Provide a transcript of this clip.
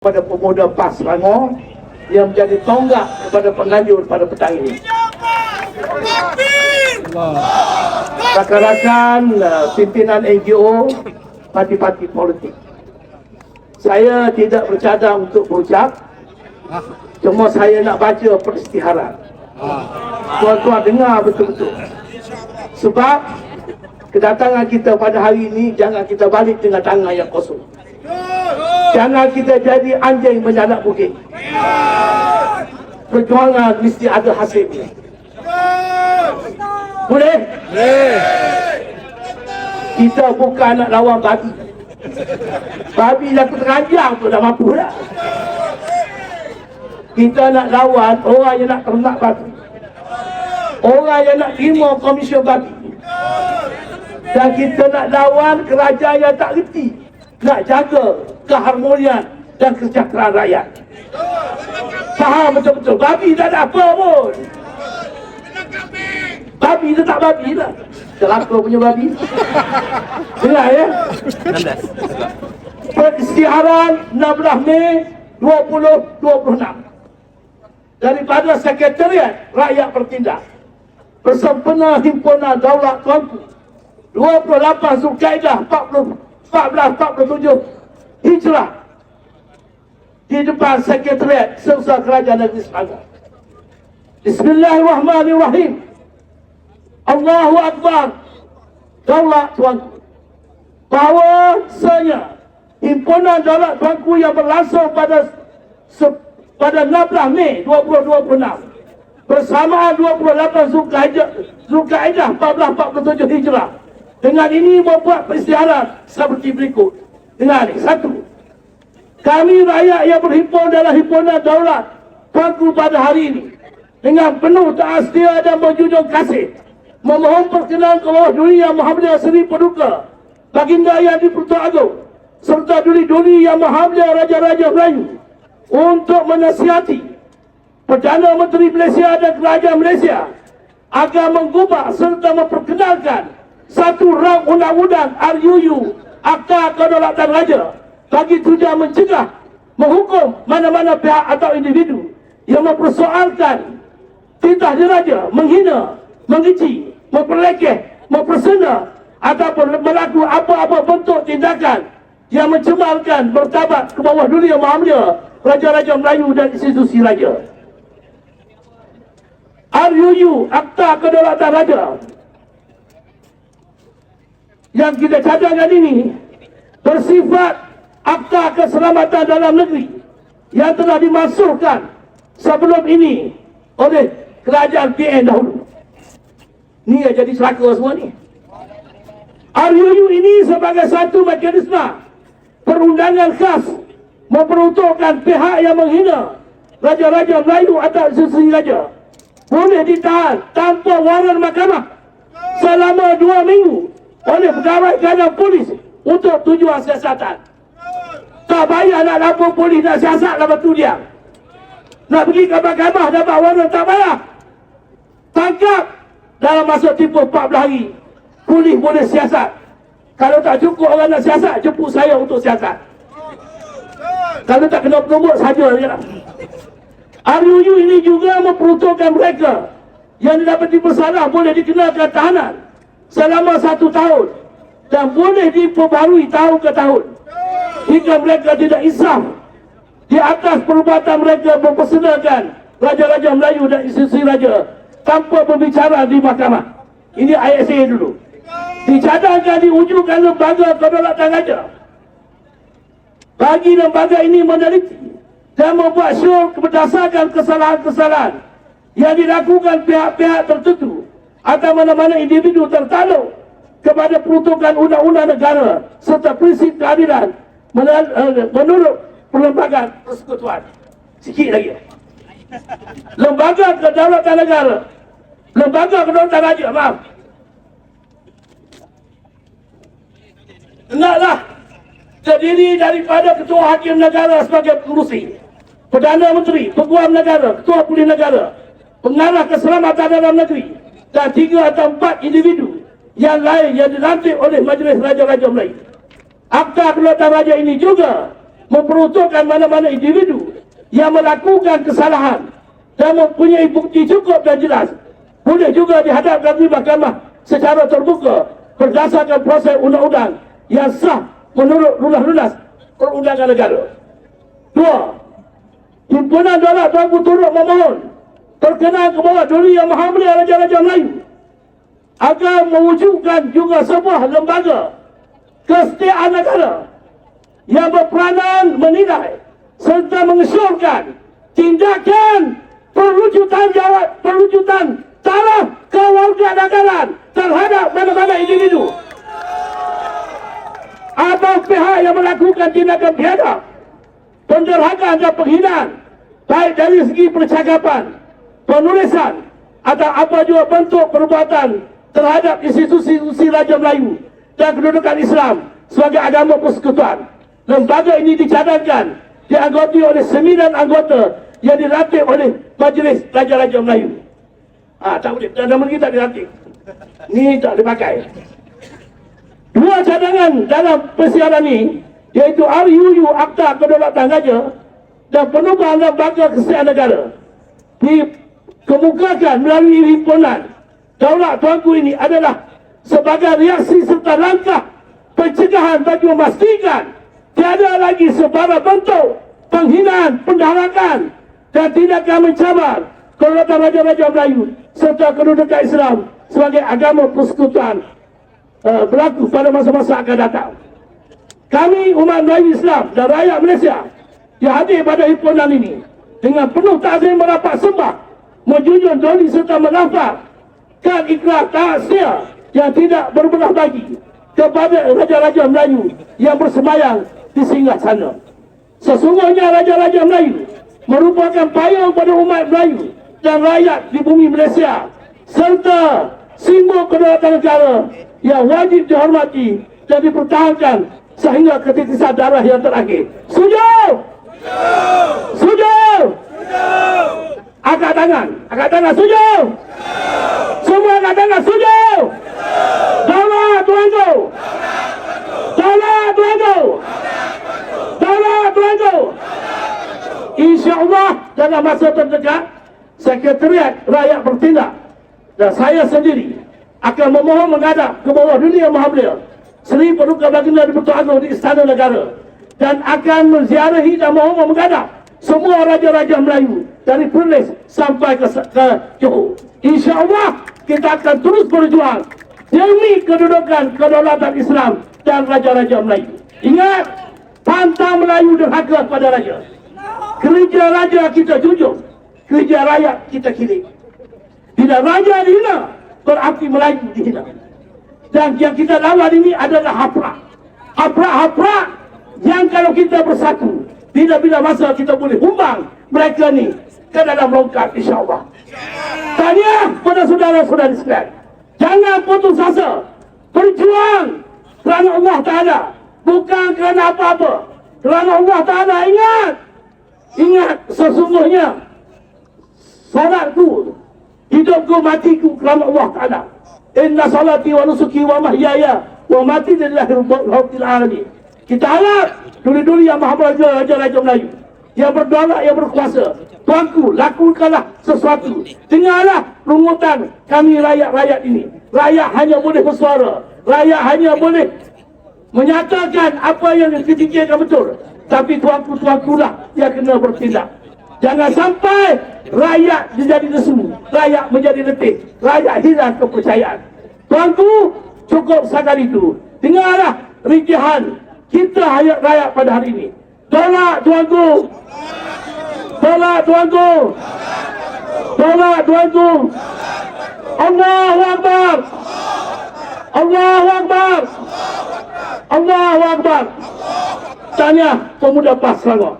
pada pemuda PAS Selangor yang menjadi tonggak kepada penganjur pada petang ini. Rakan-rakan pimpinan NGO, parti-parti politik, saya tidak bercadang untuk berucap, cuma saya nak baca peristiharan. Tuan-tuan dengar betul-betul. Sebab kedatangan kita pada hari ini jangan kita balik dengan tangan yang kosong. Jangan kita jadi anjing menyalak bukit. Perjuangan mesti ada hasilnya. Boleh? Kita bukan nak lawan babi. Babi dah teranjang tu dah mampu dah. Kita nak lawan orang yang nak ternak babi, orang yang nak terima komisen babi. Dan kita nak lawan kerajaan yang tak reti nak jaga keharmonian dan kesejahteraan rakyat. Faham betul-betul. Babi tak ada apa pun. Babi tu tak babi lah. Celaka punya babi. Dengar ya. Peristiharan 16 Mei 2026 daripada Sekretariat Rakyat Bertindak bersempena Himpunan Daulat Tuanku 28 Zulkaidah 1447 Hijrah di depan Sekretariat Seusaha Kerajaan Negeri Selangor. Bismillahirrahmanirrahim. Allahu Akbar. Daulat Tuanku, bahawasanya Himpunan Daulat Tuanku yang berlangsung pada 16 Mei 2026 bersamaan 28 Zulkaidah 1447 Hijrah dengan ini membuat peristiharan seperti berikut. Dengar ni. 1. Kami rakyat yang berhimpun dalam Himpunan Daulat Tuanku pada hari ini dengan penuh taat setia dan menjunjung kasih memohon perkenan ke bawah Duli Yang Maha Seri Paduka Baginda Yang di-Pertuan Agong serta Duli-Duli Yang Maha Raja-Raja Melayu untuk menasihati Perdana Menteri Malaysia dan Kerajaan Malaysia agar menggubah serta memperkenalkan satu rang undang-undang RUU Akta Kedaulatan Raja bagi tujuan mencegah, menghukum mana-mana pihak atau individu yang mempersoalkan titah diraja, menghina, mengeji, memperlekeh, mempersena ataupun melakukan apa-apa bentuk tindakan yang mencemarkan martabat ke bawah Duli Yang Maha Mulia Raja-Raja Melayu dan institusi raja. RUU Akta Kedaulatan Raja yang kita cadangkan ini bersifat akta keselamatan dalam negeri yang telah dimasukkan sebelum ini oleh kerajaan PN dahulu. Ni yang jadi celaka semua ni. RUU ini sebagai satu mekanisme perundangan khas memperuntukkan pihak yang menghina Raja-Raja Melayu atau institusi raja boleh ditahan tanpa waran mahkamah selama 2 minggu oleh pegawai kanan polis untuk tujuan siasatan. Tak payah nak lapor polis nak siasat lepas tu dia nak pergi ke mahkamah dapat waran, tak payah. Tangkap dalam masa tempoh 14 hari. Polis boleh siasat. Kalau tak cukup orang nak siasat, jemput saya untuk siasat. Kalau tak kena penumbuk saja je lah. RUU ini juga memperuntukkan mereka yang didapati bersalah boleh dikenakan tahanan selama 1 tahun dan boleh diperbarui tahun ke tahun hingga mereka tidak insaf di atas perbuatan mereka mempersenakan Raja-Raja Melayu dan institusi raja tanpa berbicara di mahkamah. Ini ISA dulu. Dicadangkan diwujudkan lembaga kedaulatan raja bagi lembaga ini meneliti dan membuat syur berdasarkan kesalahan-kesalahan yang dilakukan pihak-pihak tertentu atau mana-mana individu tertaluk kepada peruntukan undang-undang negara serta prinsip keadilan menurut perlembagaan persekutuan. Sikit lagi. Lembaga kedaulatan negara, lembaga kedaulatan raja, maaf, hendaklah terdiri daripada ketua hakim negara sebagai pengurusi, Perdana Menteri, Peguam Negara, Ketua Polis Negara, Pengarah Keselamatan Dalam Negeri dan 3 atau 4 individu yang lain yang dilantik oleh Majlis Raja-Raja Melayu. Akta Kedaulatan Raja ini juga memperuntukkan mana-mana individu yang melakukan kesalahan dan mempunyai bukti cukup dan jelas, boleh juga dihadapkan di mahkamah secara terbuka berdasarkan proses undang-undang yang sah menurut lunas perundangan negara. 2. Himpunan Daulat Tuanku turut memohon terkenal ke bawah Duli Yang Maha Mulia Raja-Raja Melayu agar mewujudkan juga sebuah lembaga kesetiaan negara yang berperanan menilai serta mengesyorkan tindakan perwujudan taraf kewarganegaraan terhadap mana-mana individu atau pihak yang melakukan tindakan biadab, penderhakaan dan penghinaan baik dari segi percakapan, penulisan atau apa juga bentuk perbuatan terhadap institusi Raja Melayu dan kedudukan Islam sebagai agama persekutuan. Lembaga ini dicadangkan dianggoti oleh 9 anggota yang dilantik oleh Majlis Raja-Raja Melayu. Tak boleh, nama kita tak dilantik. Ni tak dipakai. 2 cadangan dalam persiaran ini, iaitu RUU Akta Kedaulatan Raja dan penubuhan lembaga kesetiaan negara, dikemukakan melalui himpunan Daulat Tuanku ini adalah sebagai reaksi serta langkah pencegahan bagi memastikan tiada lagi sebarang bentuk penghinaan, pendaharakan dan tindakan mencabar kedaulatan Raja-Raja Melayu serta kedudukan Islam sebagai agama persekutuan berlaku pada masa-masa akan datang. Kami umat Melayu Islam dan rakyat Malaysia yang hadir pada himpunan ini dengan penuh takzim merapat sembah, menjunjung doli serta melafazkan ikrar taat setia yang tidak berbelah bagi kepada Raja-Raja Melayu yang bersemayam di singgah sana. Sesungguhnya Raja-Raja Melayu merupakan payung pada umat Melayu dan rakyat di bumi Malaysia serta simbol kedaulatan negara yang wajib dihormati dan dipertahankan sehingga ketitisan darah yang terakhir. Setuju? Setuju? Angkat tangan, setuju? Semua angkat tangan, setuju? Daulat Tuanku! Daulat Tuanku! Daulat Tuanku! InsyaAllah dalam masa terdekat Sekretariat Rakyat bertindak dan saya sendiri akan memohon menghadap ke bawah Duli Yang Maha Mulia Seri Paduka Baginda Dipertuan Agong di Istana Negara dan akan menziarahi dan mohon menghadap semua Raja-Raja Melayu dari Perlis sampai ke Johor. InsyaAllah kita akan terus berjuang demi kedudukan kedaulatan Islam dan Raja-Raja Melayu. Ingat, pantang Melayu derhaka pada Raja. Kerja Raja kita junjung, kerja rakyat kita kirim. Bila Raja dihina, berarti Melayu dihina. Dan yang kita lawan ini adalah haprak. Haprak-haprak yang kalau kita bersatu, bila-bila masa kita boleh humbang mereka ni ke dalam longkang, insyaAllah. Tahniah pada saudara-saudari sekalian. Jangan putus asa. Berjuang kerana Allah Ta'ala, bukan kerana apa-apa. Kerana Allah Ta'ala. Ingat, sesungguhnya salatku, hidupku, matiku kerana Allah Ta'ala. Inna salati wa nusuki wa mahyaya wa mati lillahi rabbil alamin. Kita harap duli-duli Yang Maha Mulia Raja-Raja Melayu yang berdaulat, yang berkuasa, Tuanku, lakukanlah sesuatu. Dengarlah rungutan kami rakyat-rakyat ini. Rakyat hanya boleh bersuara, rakyat hanya boleh menyatakan apa yang difikirkan betul, tapi Tuanku lah yang kena bertindak. Jangan sampai rakyat menjadi lesu, rakyat menjadi letih, rakyat hilang kepercayaan. Tuanku, cukup sekali itu. Dengarlah rintihan kita rakyat pada hari ini. Tolak Tuanku! Tolak Tuanku! Tolak Tuanku! Allahu Akbar! Allahu Akbar! Allahu Akbar! Tahniah Pemuda PAS Selangor.